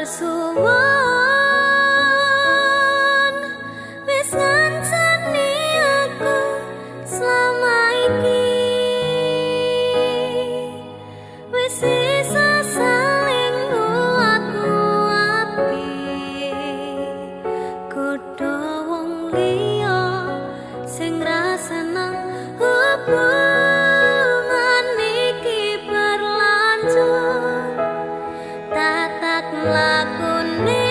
suwon wis ngancani aku selama iki wis isa saling nguat-nguati kudu wong liya sing rasane hubungan iki berlanjut tatak lakune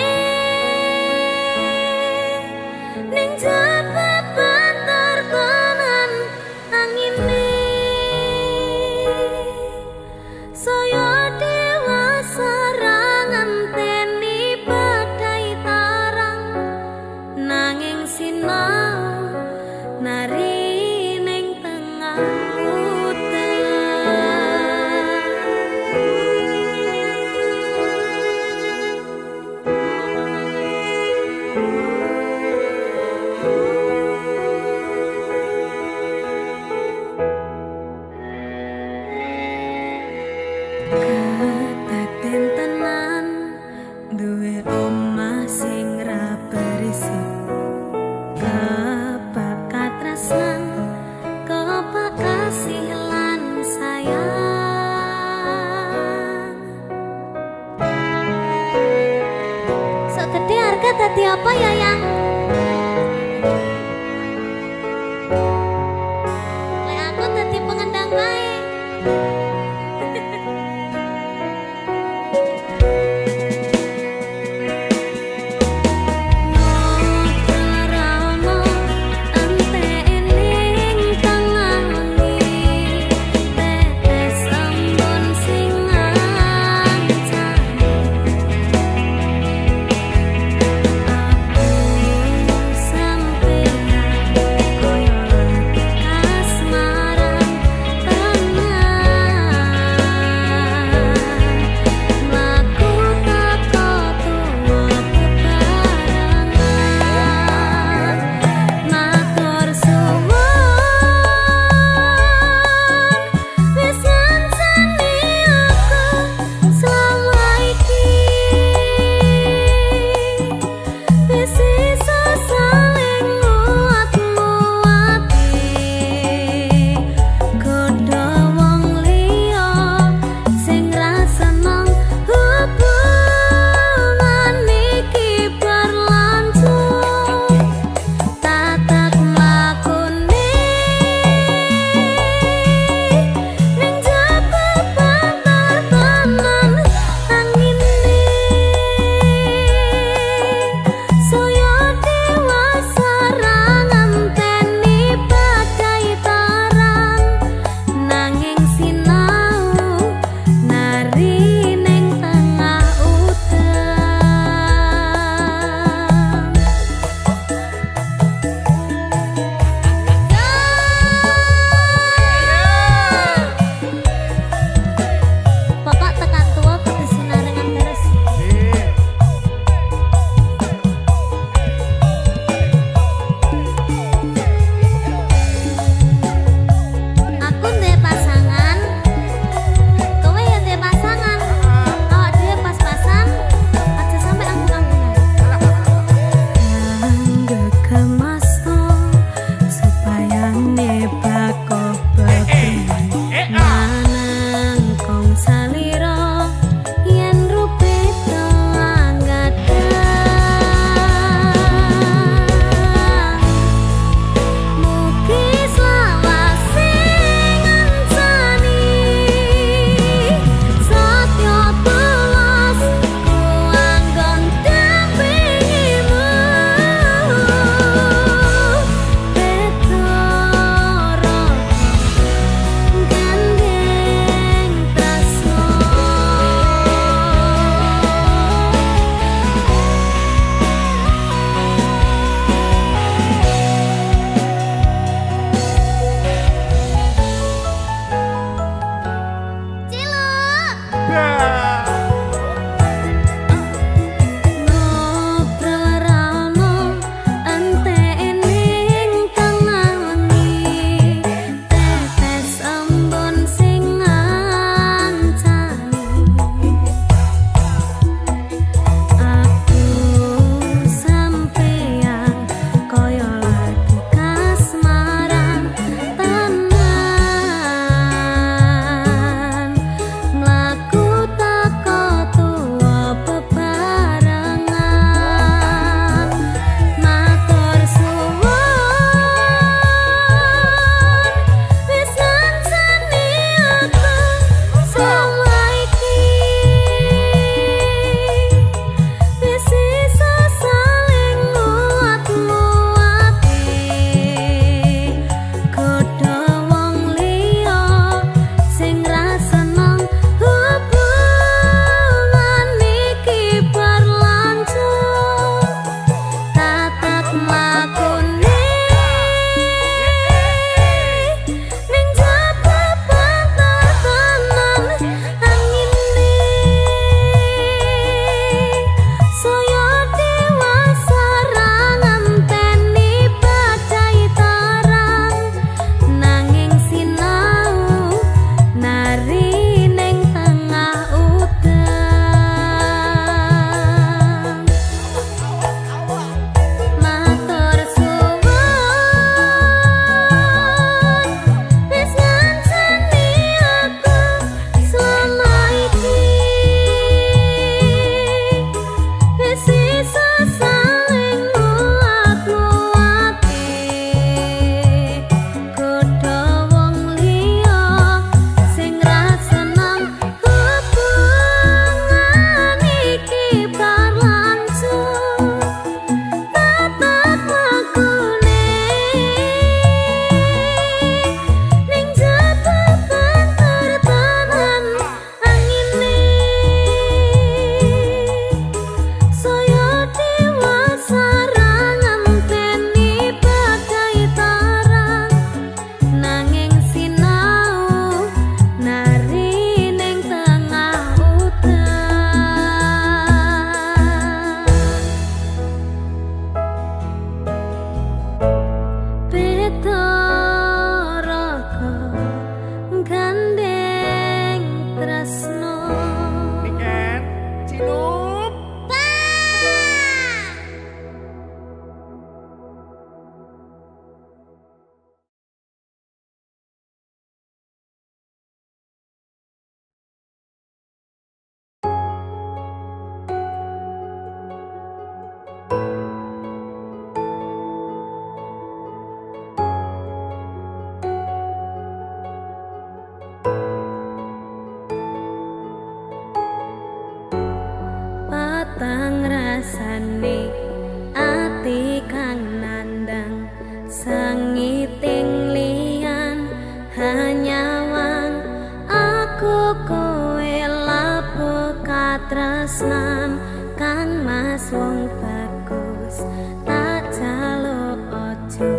katresnan kang mas wong bagus tak jaluk ojo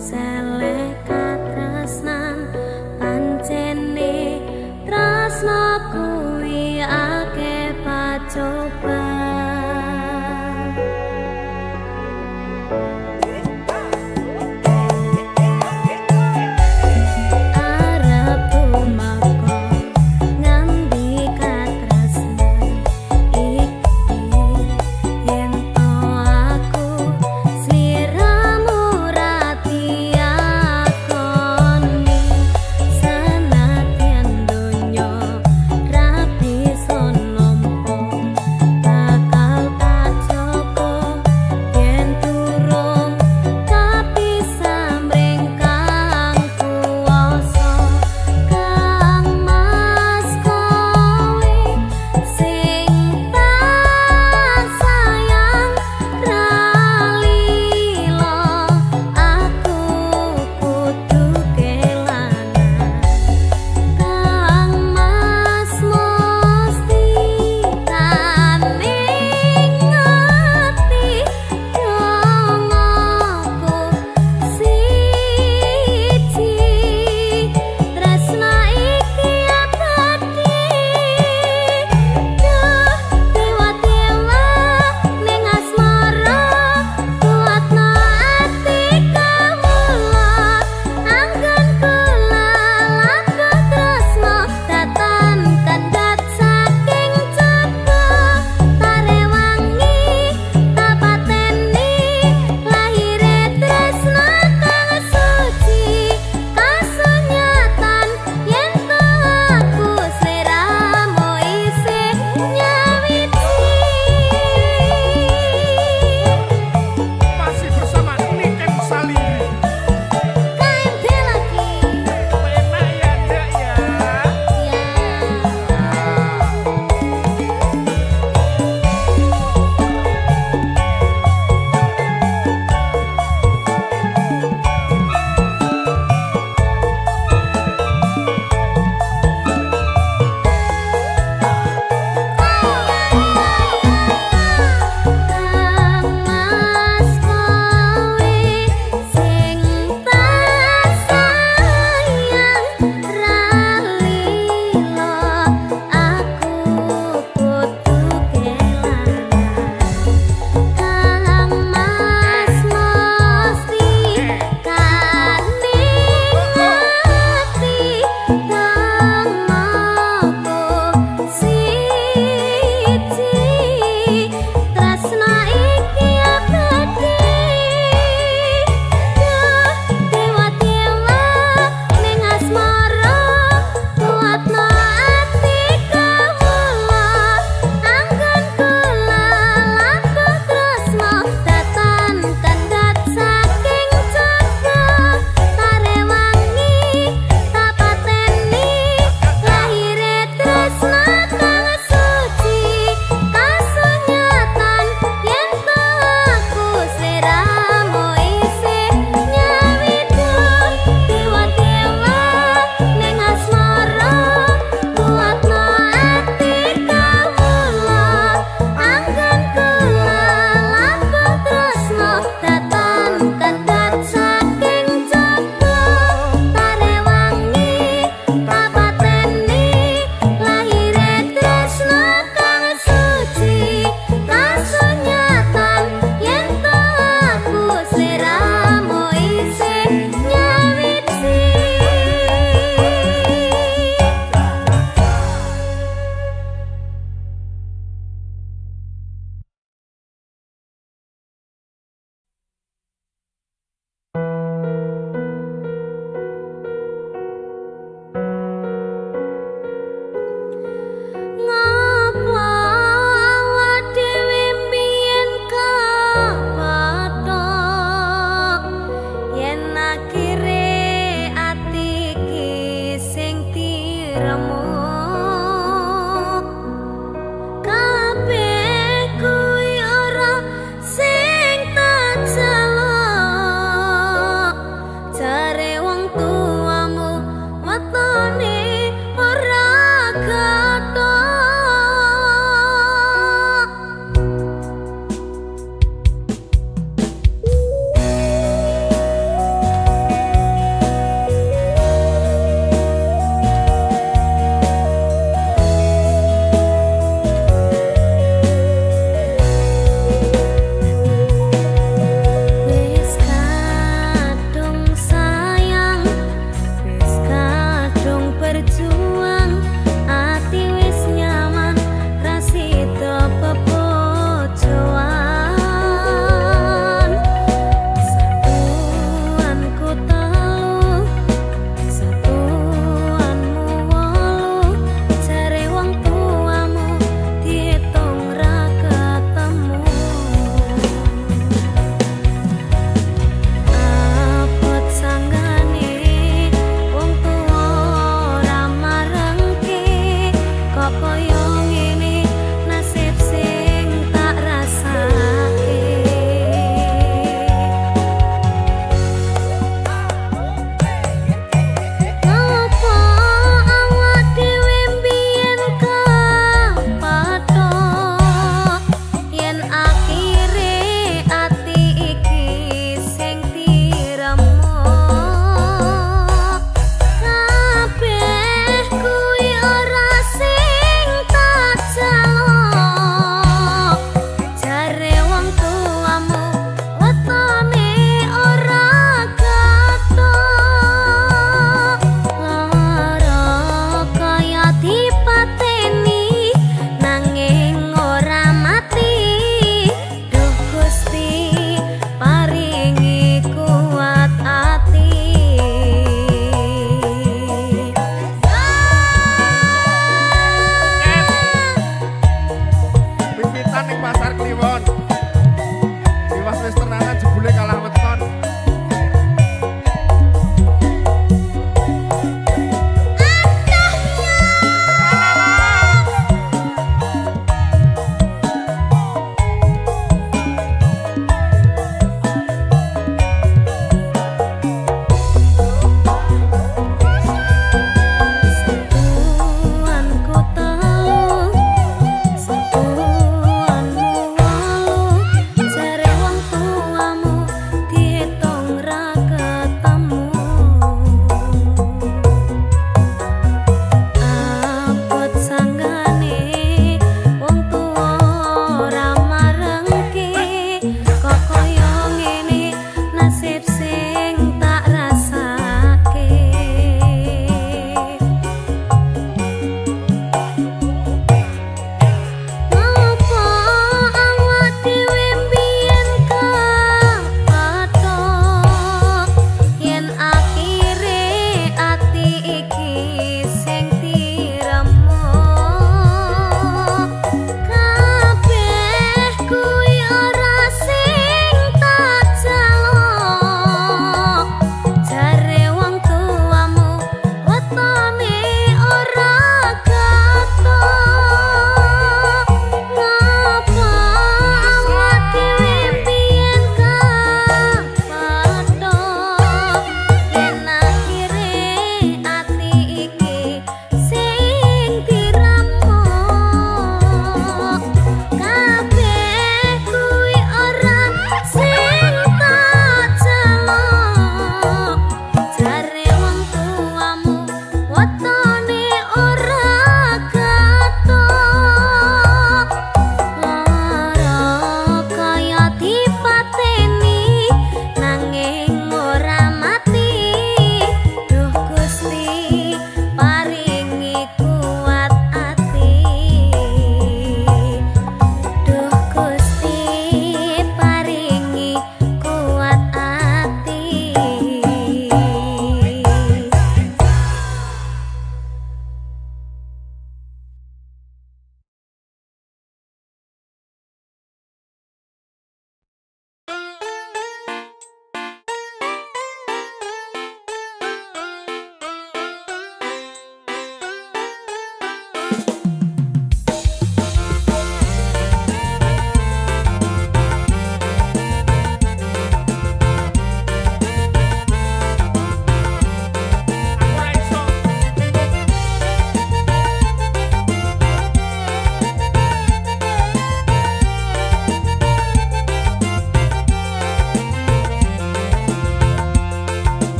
seleh katresnan pancene tresno kuwi akeh pacoba. Arep lumaku ngambi katresnan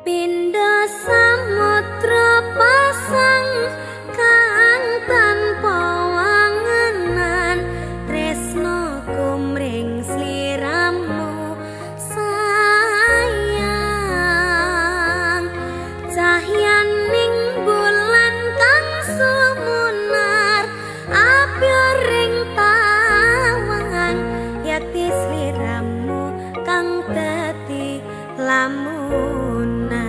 Pindha samudra pasang kang tanpa wangenan tresno kumring sliramu sayang cahyaning bulan kang sumunar api ring tawang yati sliramu kang dadi lamunan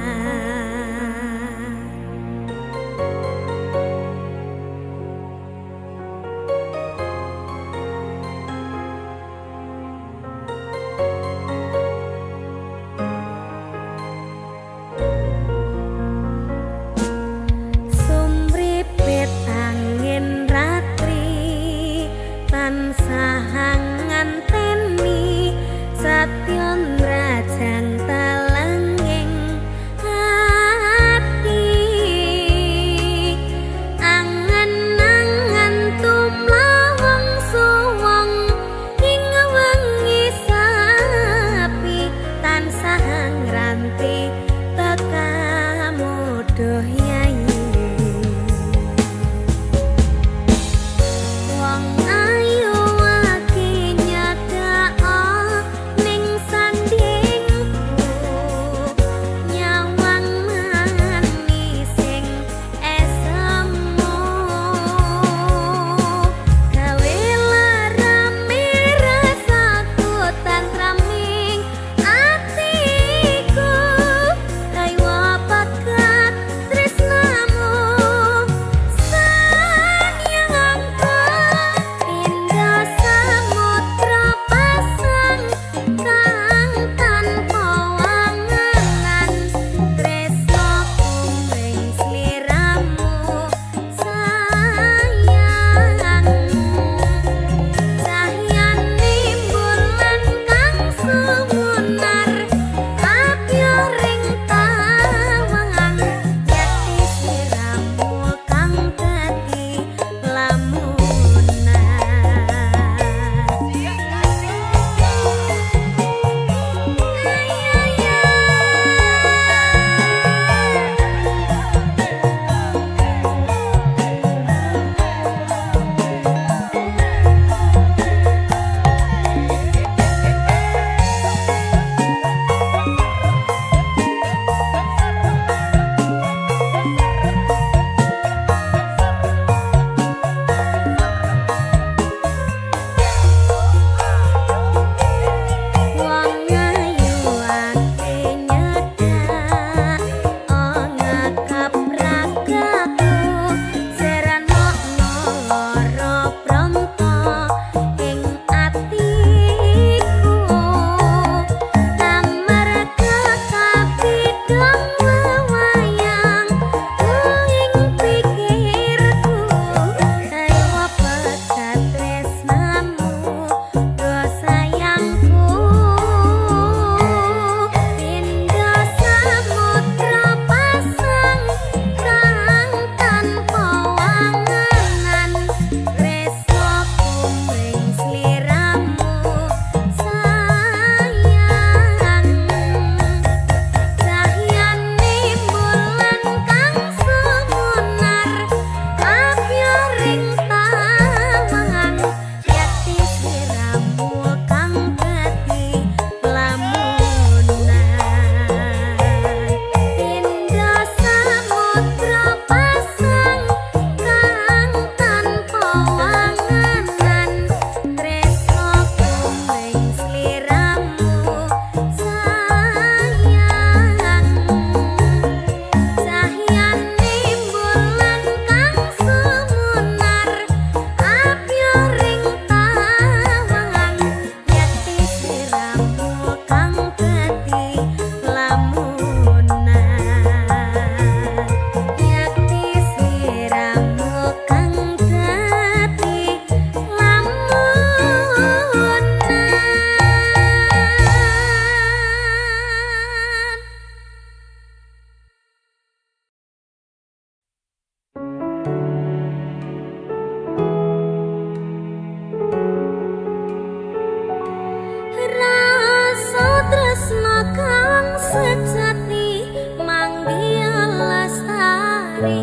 asri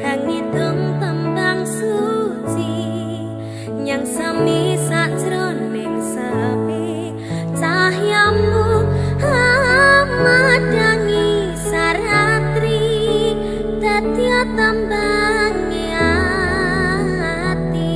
hang ngitung tembang suci nyang sami sajroning sepi cahyamu madangi saratri tetya tambangi ati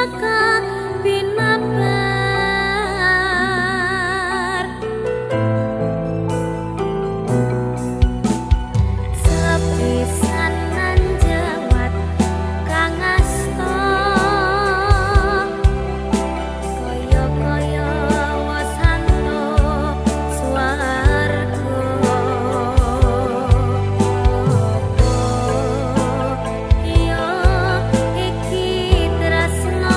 saka binabar sepisanan jawat kang asta kaya-kaya wasanto swarga apa ya iki tresno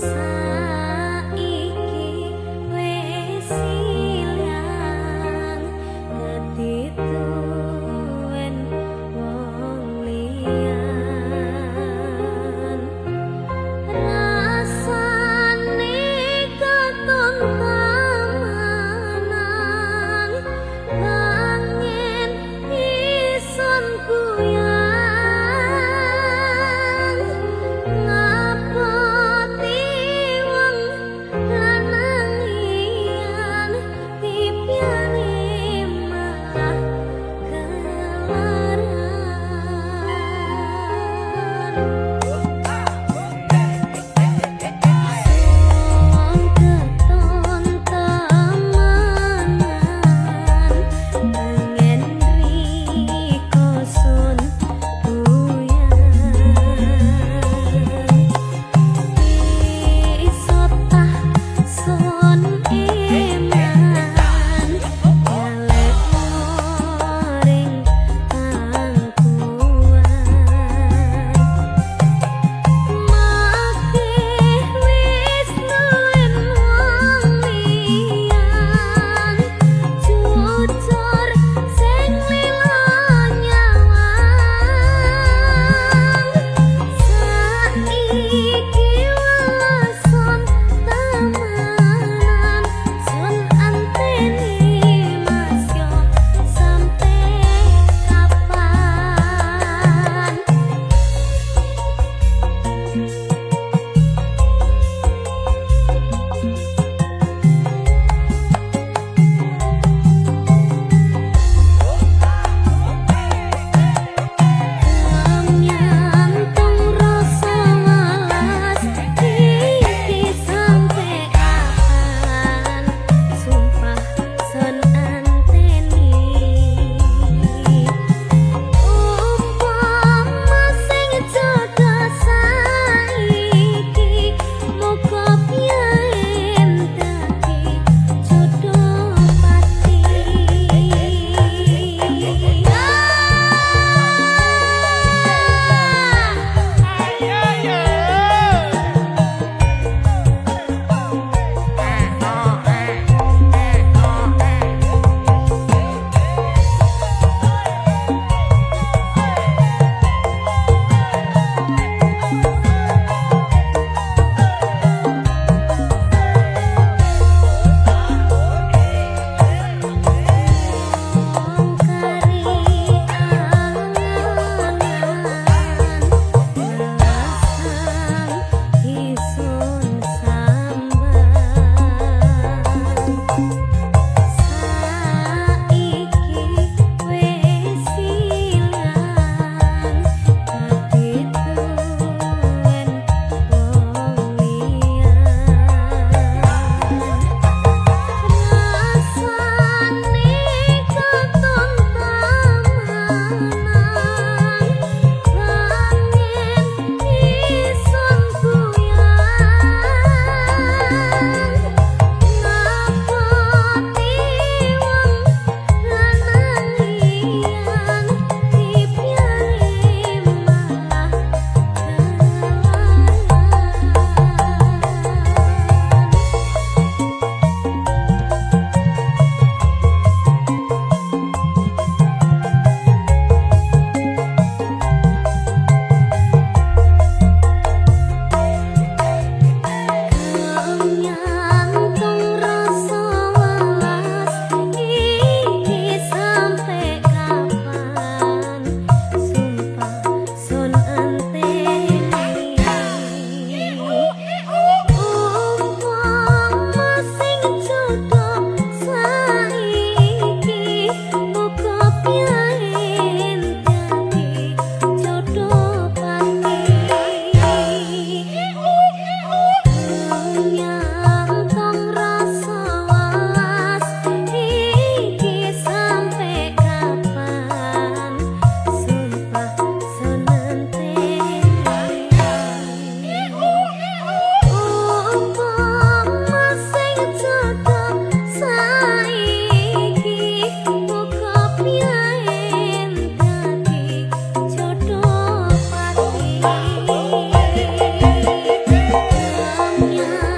Saiki wis ilang ketituwen wong liyan rasane katon tamanan kangen ison kuyang ngapoti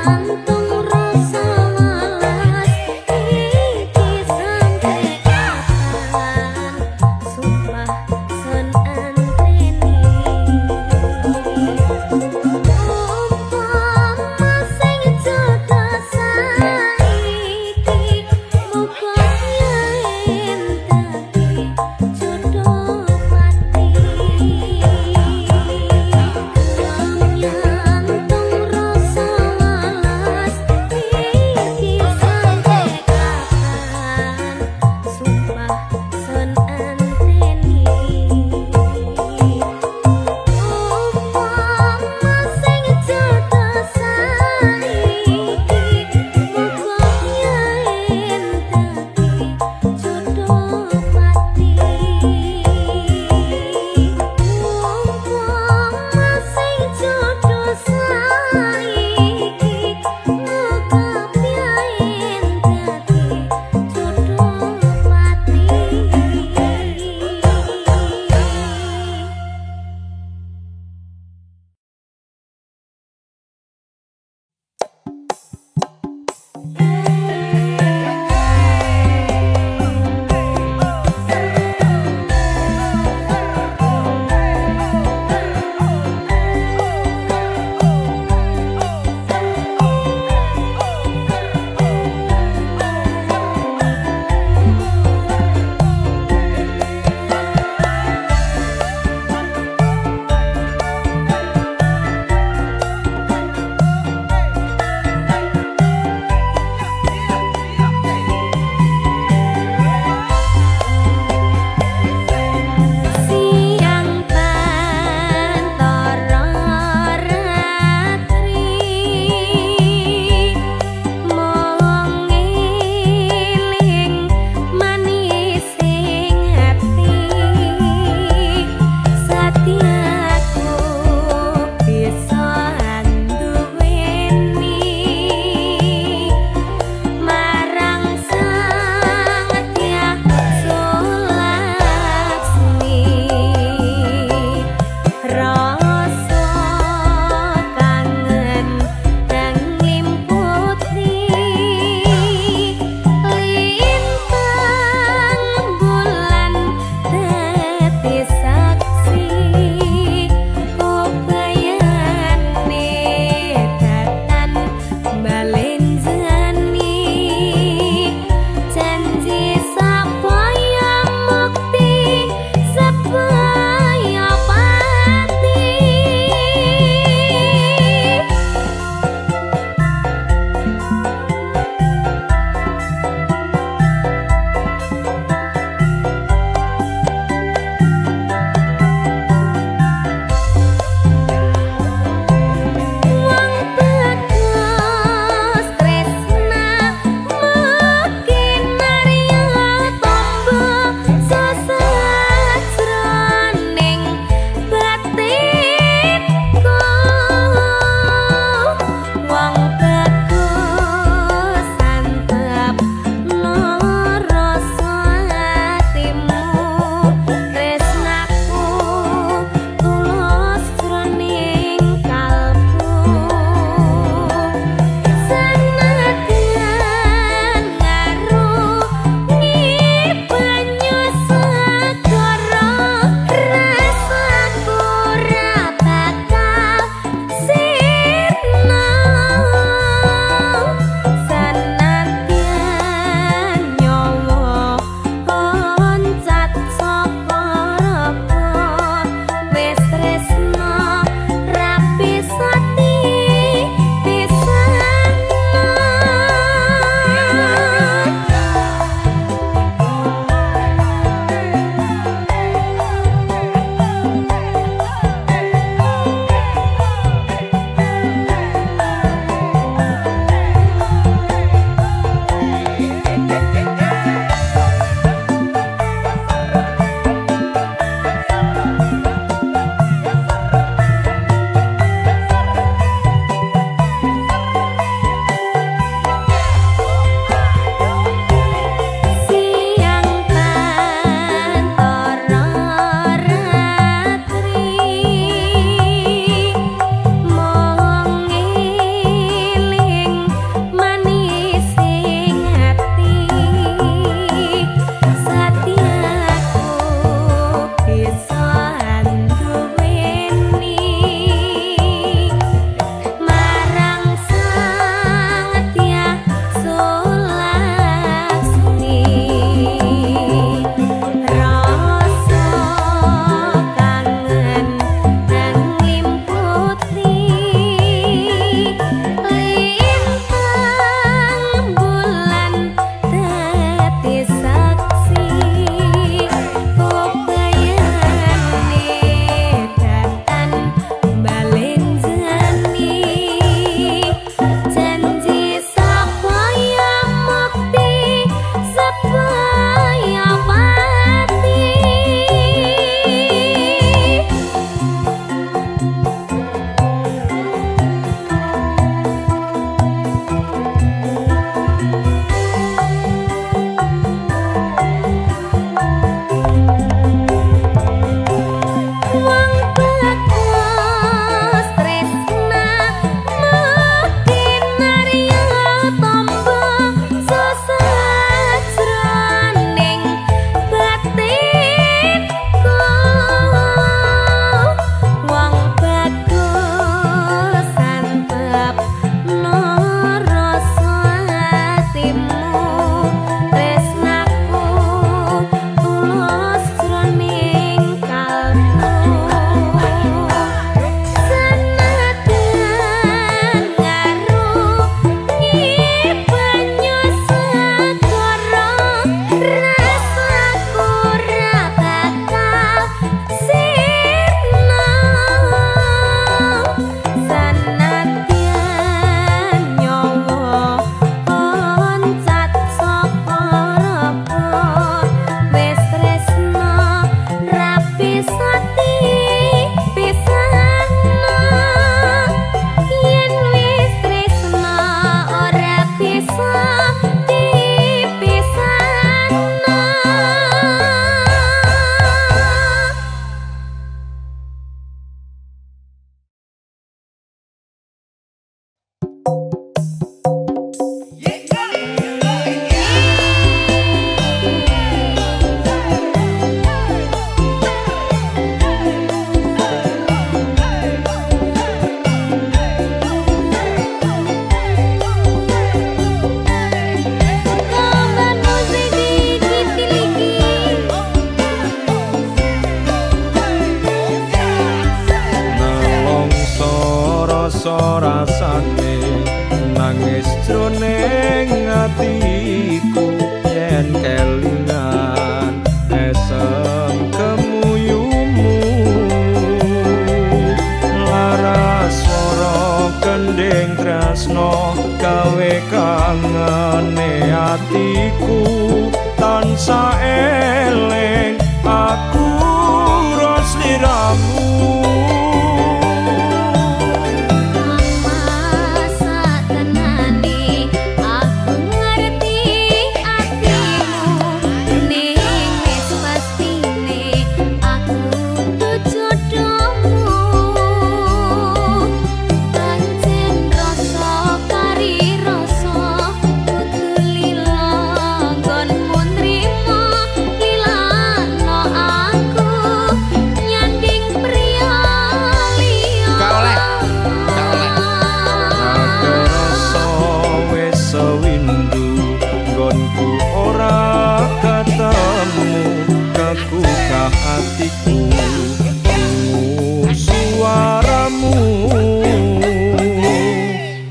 Yang tung rasa walas nangis jroning atiku yen kelingan esem kemuyumu laras swara kending tresno gawe kangene atiku tansah eling aku ros liramu. Hatiku suaramu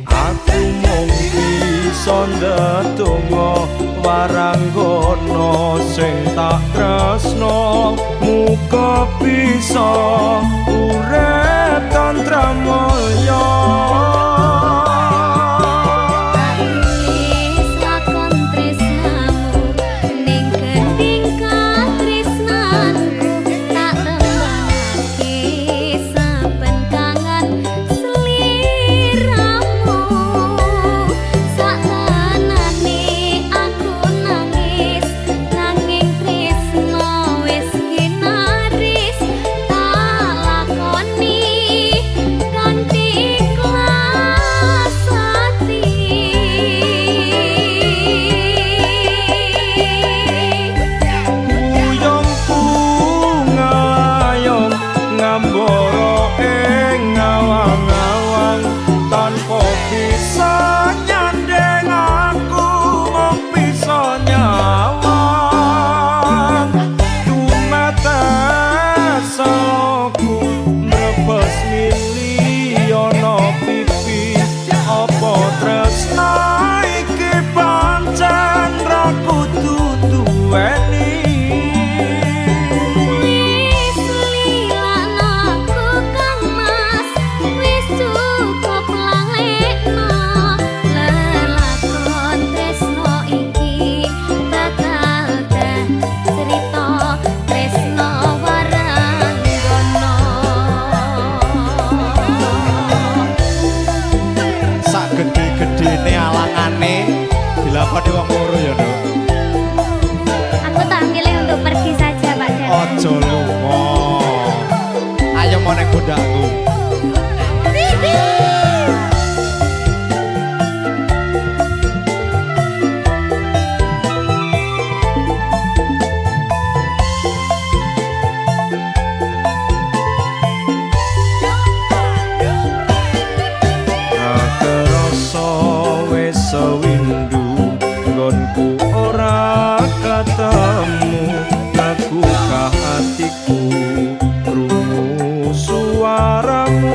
aku mung bisa ndedonga waranggono sing tak tresno muga bisa urip tantra mulya. Gede-gedene alangane dilakoni wong loro ya, Nduk. Aku tak milih untuk pergi saja, Pak Jan. Aja lunga. Ayo meneng bundakku. Sewindu nggonku ora ketemu aku ka hatiku krungu suaramu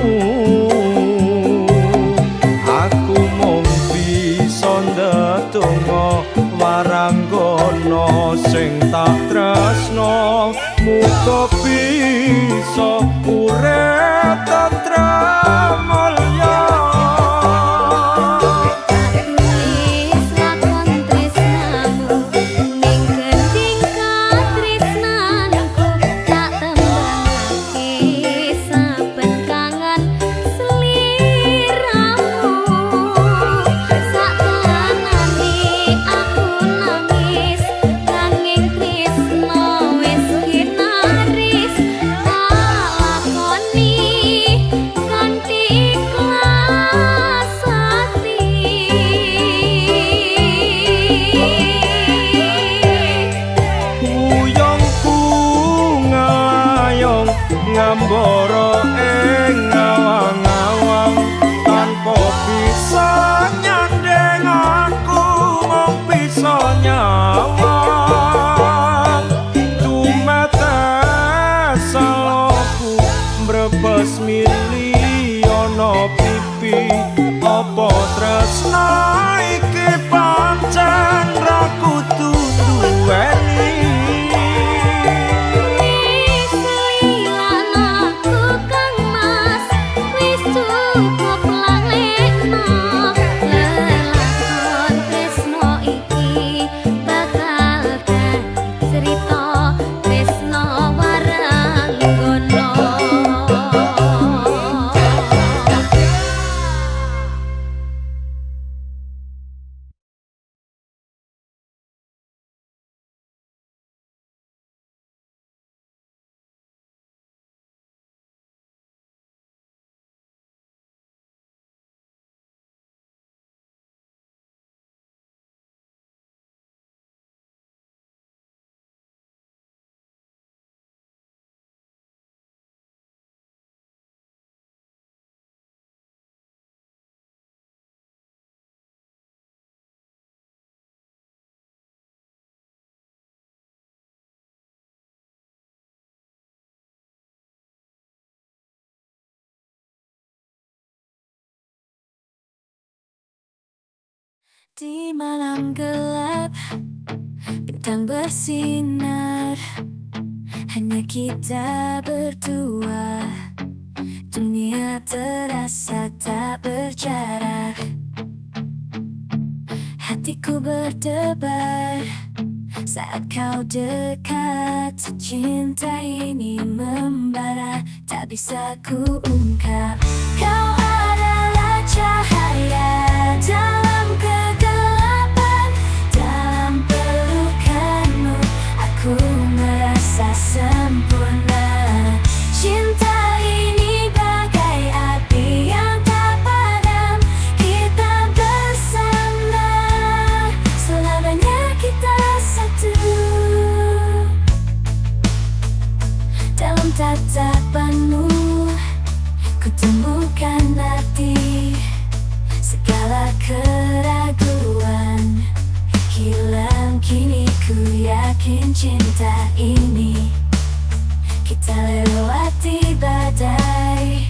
aku mung bisa ndedonga waranggono sing tak tresno muga bisa urip tentrem mulya. iki pancen ra kudu duweni. Wis lilan aku Kang Mas, wis cukup lalekno. Lelakon tresno iki bakal dadi cerita tresno warang gono. Di malam gelap, bintang bersinar, hanya kita berdua. Dunia terasa tak berjarak. Hatiku berdebar saat kau dekat. Cinta ini membara, tak bisa ku ungkap. Kau adalah cahaya dalam kegelapan. Dalam pelukanmu aku merasa sempurna. Cinta ini bagai api yang tak padam. Kita bersama, selamanya kita satu. Dalam tatapanmu kutemukan arti. Segala keraguan hilang, kini ku yakin cinta ini kita lewati badai.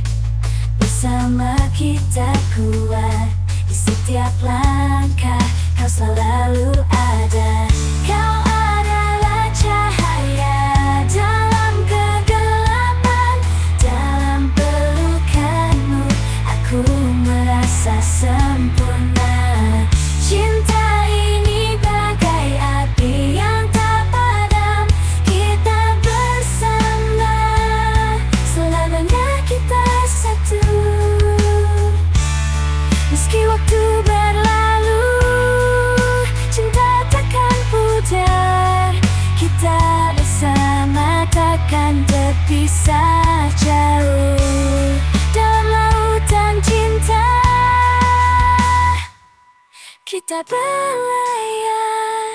Bersama kita kuat, di setiap langkah kau selalu ada. Kau adalah cahaya dalam kegelapan. Dalam pelukanmu aku merasa sempurna. Cinta ini bagai api yang tak padam. Kita bersama, selamanya kita satu. Meski waktu berlalu, cinta takkan pudar. Kita bersama takkan terpisah jauh. Dalam lautan cinta kita berlayar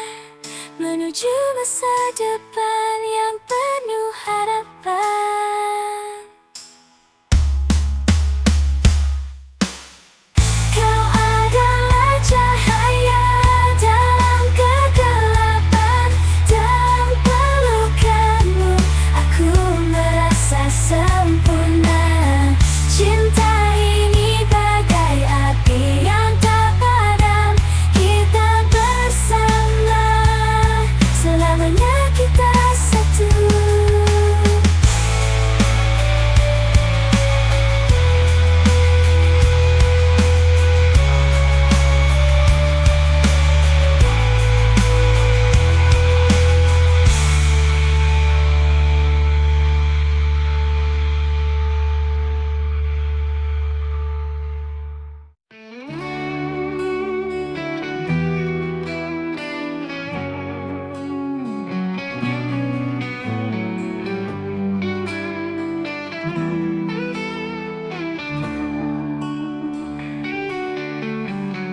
menuju masa depan yang penuh harapan. Kau adalah cahaya dalam kegelapan. Dalam pelukanmu aku merasa sempurna. Cinta ini bagai api yang tak padam. Kita bersama, selamanya kita satu.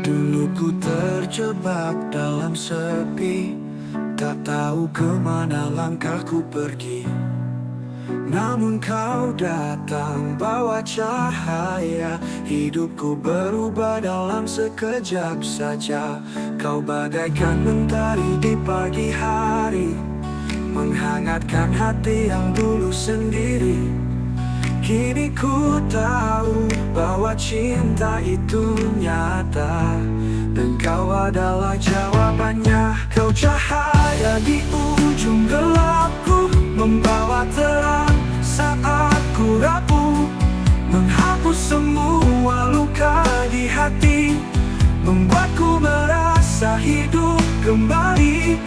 Dulu ku terjebak dalam sepi, tak tahu kemana langkahku pergi. Namun kau datang bawa cahaya. Hidupku berubah dalam sekejap saja. Kau bagaikan mentari di pagi hari, menghangatkan hati yang dulu sendiri. Kini ku tahu bahwa cinta itu nyata, dan kau adalah jawabannya. Kau cahaya di ujung gelapku, membawa terang saat ku rapuh, menghapus semua luka di hati, membuatku merasa hidup kembali.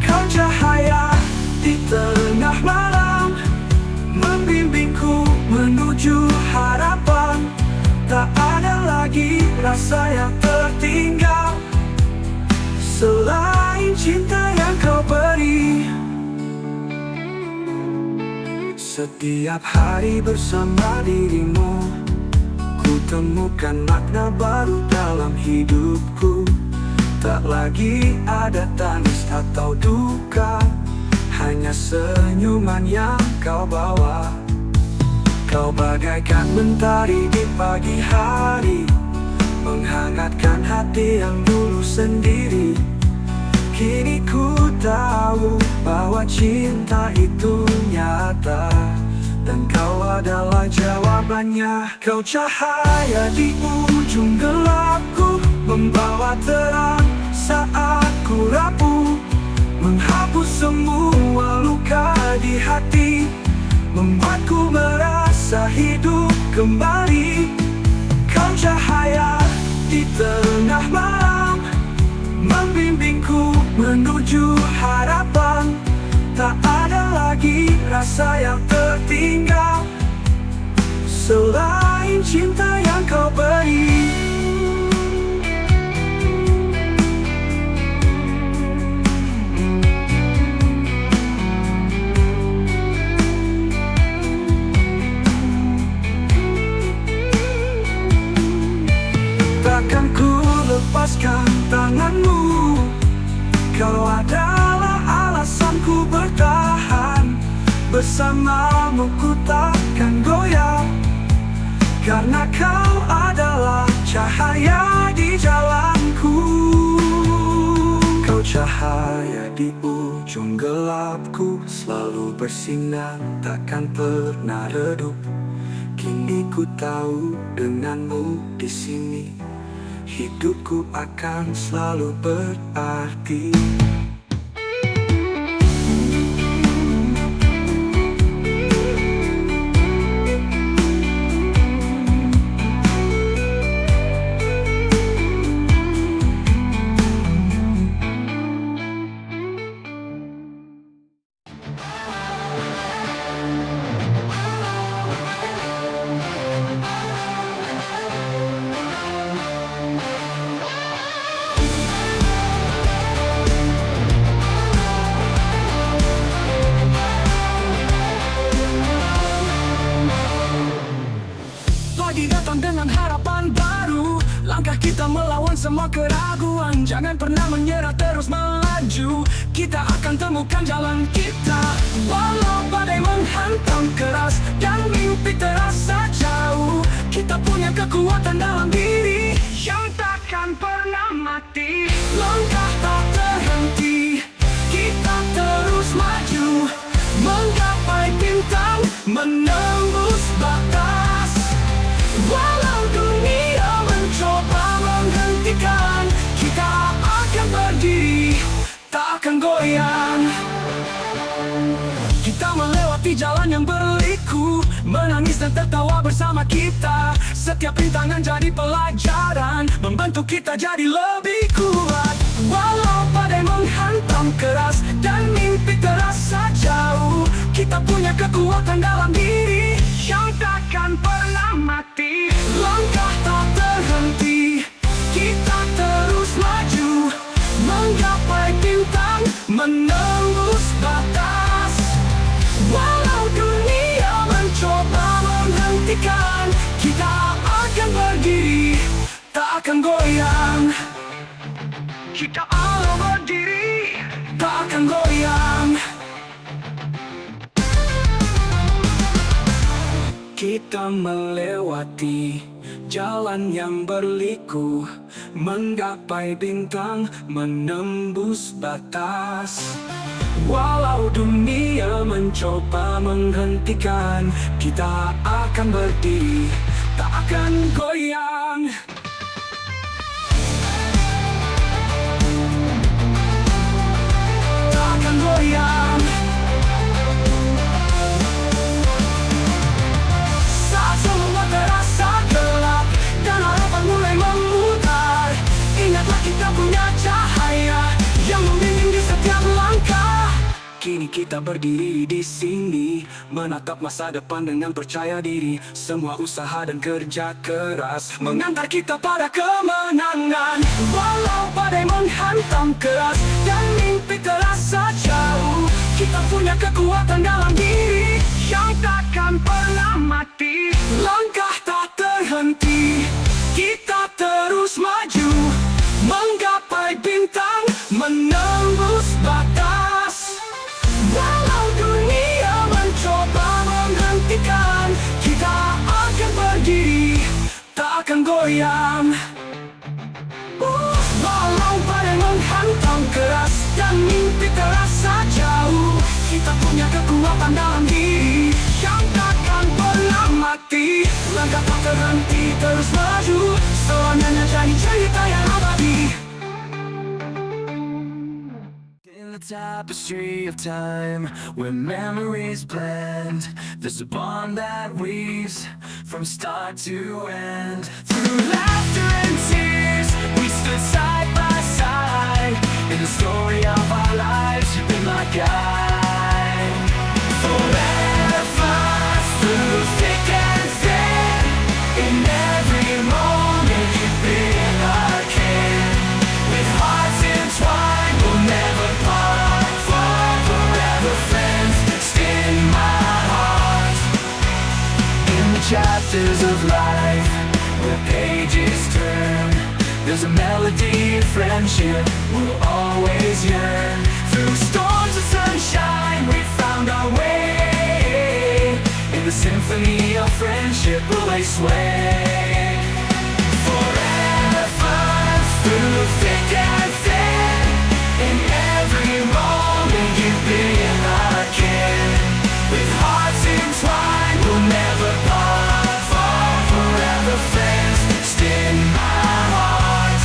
Kau cahaya di tengah malam, membimbingku menuju harapan. Tak ada lagi rasa yang tertinggal selain cinta yang kau beri. Setiap hari bersama dirimu, ku temukan makna baru dalam hidupku. Tak lagi ada tangis atau duka, hanya senyuman yang kau bawa. Kau bagaikan mentari di pagi hari, menghangatkan hati yang dulu sendiri. Kini ku tahu bahwa cinta itu nyata, dan kau adalah jawabannya. Kau cahaya di ujung gelapku, membawa terang saat ku rapuh, menghapus semua luka di hati, membuatku merasa hidup kembali. Kau cahaya di tengah malam, membimbingku menuju harapan. Tak ada lagi rasa yang tertinggal selain cinta yang kau beri. Takkan ku lepaskan tanganmu, kau adalah alasanku bertahan. Bersamamu ku takkan goyah, karena kau adalah cahaya di jalanku. Kau cahaya di ujung gelapku, selalu bersinar, takkan pernah redup. Kini ku tahu denganmu di sini, hidupku akan selalu berarti. Pagi datang dengan harapan baru, langkah kita melawan semua keraguan. Jangan pernah menyerah, terus melaju, kita akan temukan jalan kita. Walau badai menghantam keras dan mimpi terasa jauh, kita punya kekuatan dalam diri yang takkan pernah mati. Langkah tak terhenti, kita terus maju, menggapai bintang, menembus batas. Walau dunia mencoba menghentikan, kita akan berdiri, tak akan goyang. Kita melewati jalan yang berliku, menangis dan tertawa bersama kita. Setiap rintangan jadi pelajaran, membantu kita jadi lebih kuat. Walau badai menghantam keras dan mimpi terasa jauh, kita punya kekuatan dalam diri yang takkan pernah mati. Langkah tak terhenti, kita terus maju, menggapai bintang, menembus batas. Walau dunia mencoba menghentikan, kita akan berdiri, tak akan goyang. Kita akan berdiri, tak akan goyang. Kita melewati jalan yang berliku, menggapai bintang, menembus batas. Walau dunia mencoba menghentikan, kita akan berdiri, tak akan goyang. Tak akan goyang. Saat semua terasa gelap dan harapan mulai memutar, ingatlah kita punya cahaya yang membimbing di setiap langkah. Kini kita berdiri di sini, menatap masa depan dengan percaya diri. Semua usaha dan kerja keras mengantar kita pada kemenangan. Walau badai menghantam keras dan mimpi terasa jauh, kita punya kekuatan dalam diri yang takkan pernah mati. Langkah tak terhenti, kita terus maju, menggapai bintang, menembus batas. Walau dunia mencoba menghentikan, kita akan berdiri, tak akan goyang. Walau badai menghantam keras dan mimpi terasa jauh, kita punya kekuatan dalam diri yang takkan pernah mati. Langkah tak terhenti, terus maju, selamanya jadi cerita yang abadi. In the tapestry of time, where memories blend, there's a bond that weaves from start to end. Through laughter and tears, we stood side by side. In the story of our lives, you've been my guide. Forever, through thick and thin, in every moment you've been our kin. With hearts entwined, we'll never part. Forever friends, stay in my heart. In the chapters of life, where pages turn, there's a melody of friendship we'll always yearn. Through storms and sunshine, we found our way. In the symphony of friendship, we'll lay sway. Forever, through thick and thin, in every moment you've been our kin. With hearts entwined, we'll never part. Forever friends, stay in my heart.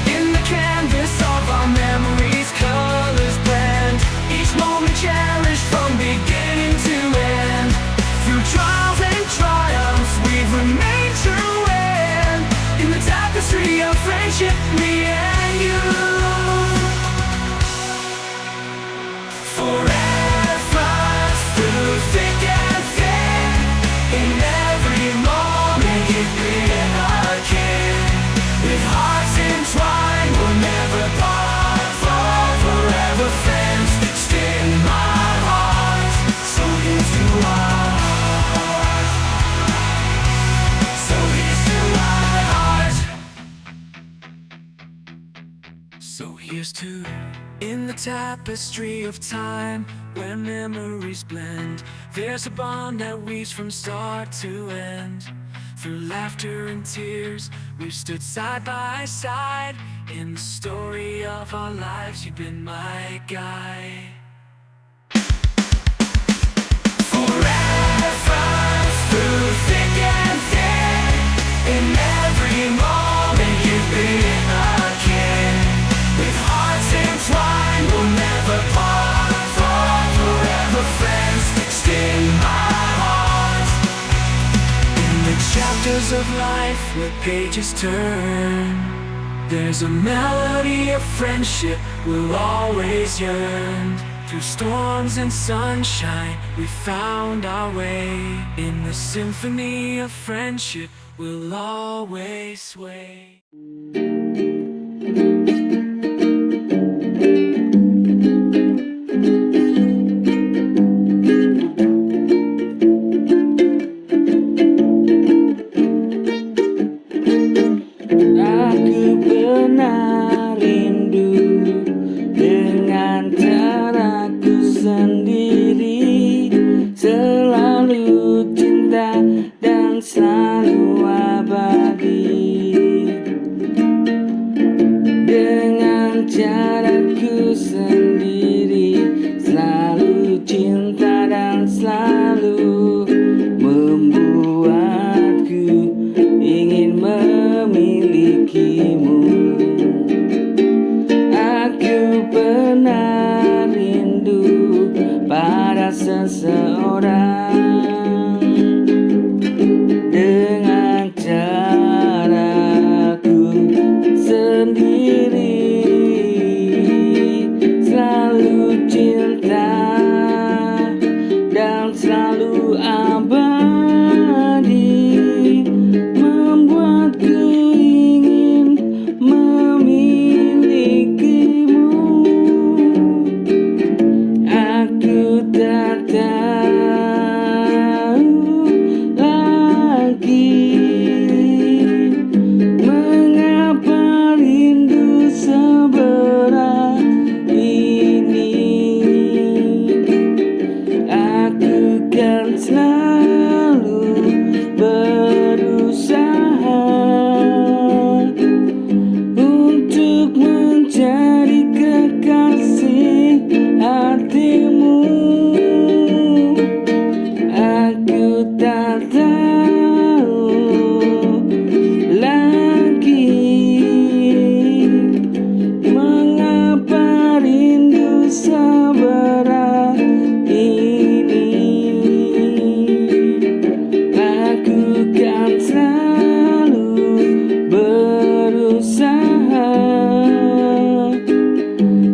In the canvas of our memories, colors blend, each moment cherished from beginning to end. Through trials and triumphs, we've remained true, and in the tapestry of friendship, me and you. Forever, through thick and thin, in every moment you've been our kin. With hearts entwined, we'll never part. Forever friends, stay in my heart. So here's to our heart. So here's to our heart. So here's to. In the tapestry of time, where memories blend, there's a bond that weaves from start to end. Through laughter and tears, we've stood side by side. In the story of our lives, you've been my guide. Forever, through thick and thin, in every moment you've been our kin. With hearts entwined, we'll never part. Forever friends, stay in my heart. In the chapters of life, where pages turn, there's a melody of friendship we'll always yearn. Through storms and sunshine, we found our way. In the symphony of friendship, we'll always sway. Aku pernah rindu dengan caraku sendiri, selalu cinta dan selalu abadi. Dengan cara aku sendiri, selalu cinta dan selalu membuatku ingin memilikimu. Aku pernah rindu pada seseorang dengan caraku sendiri, selalu cinta dan selalu abadi, membuatku ingin memilikimu. Aku tak tahu lagi mengapa rindu seberat ini. Aku kan selalu berusaha untuk menjadi kekasih hatimu. Aku tak tahu lagi mengapa rindu seberat ini. Aku kan selalu berusaha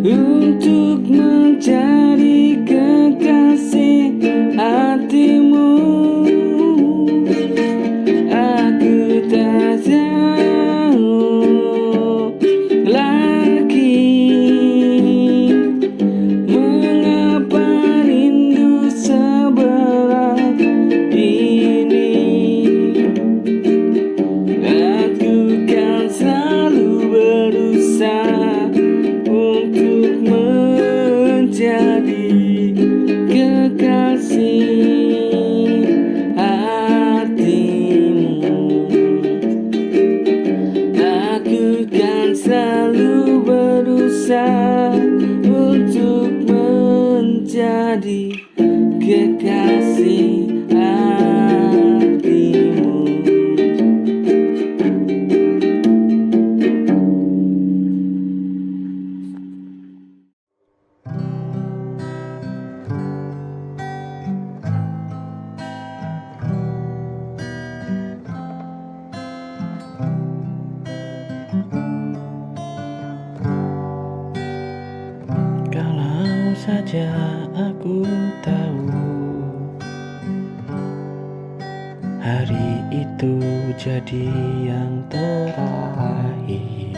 untuk menjadi kekasih hatimu. Aku tak tahu lagi mengapa rindu seberat ini. Aku kan selalu berusaha untuk menjadi kekasih hatimu. Aku kan selalu berusaha untuk menjadi kekasih hatimu. Kalau saja aku tahu hari itu jadi yang terakhir,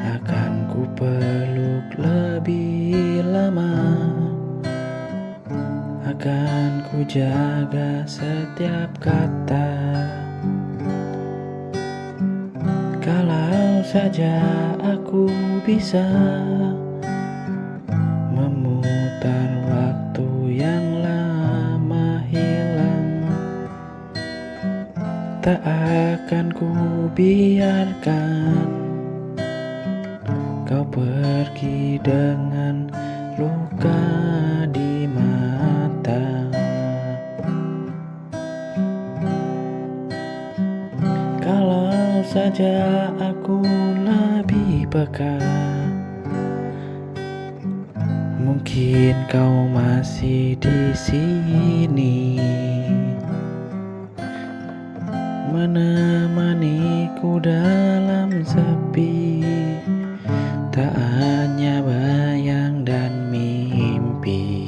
akan ku peluk lebih lama, akan ku jaga setiap kata. Kalau saja aku bisa memutar waktu yang lama hilang, tak akan ku biarkan kau pergi dengan luka di mata. Kalau saja aku lebih peka, mungkin kau masih di sini, menemaniku dalam sepi, tak hanya bayang dan mimpi.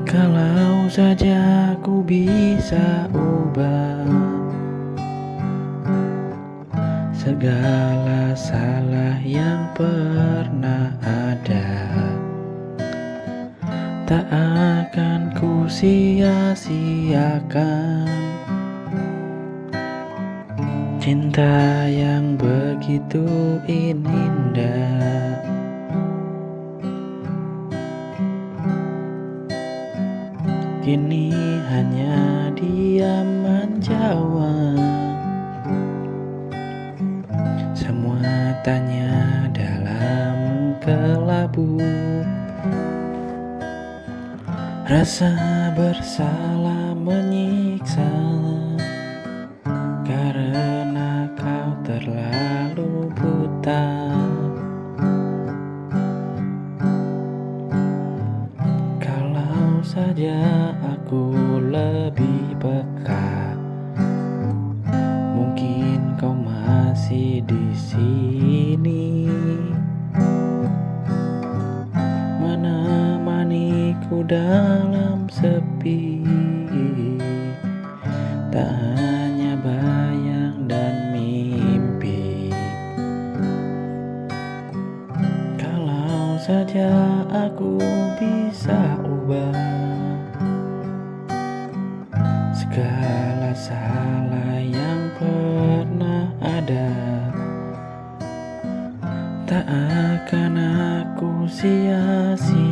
Kalau saja aku bisa ubah segala salah yang pernah ada, tak akan ku sia-siakan cinta yang begitu indah. Kini hanya diam menjawab semua Rasa bersalah menyiksa karena kau terlalu buta. Kalau saja aku lebih peka, mungkin kau masih di sini, menemaniku dalam sepi. Tak hanya bayang dan mimpi. Kalau saja aku bisa ubah segala salah yang pernah ada, tak akan aku sia-siakan.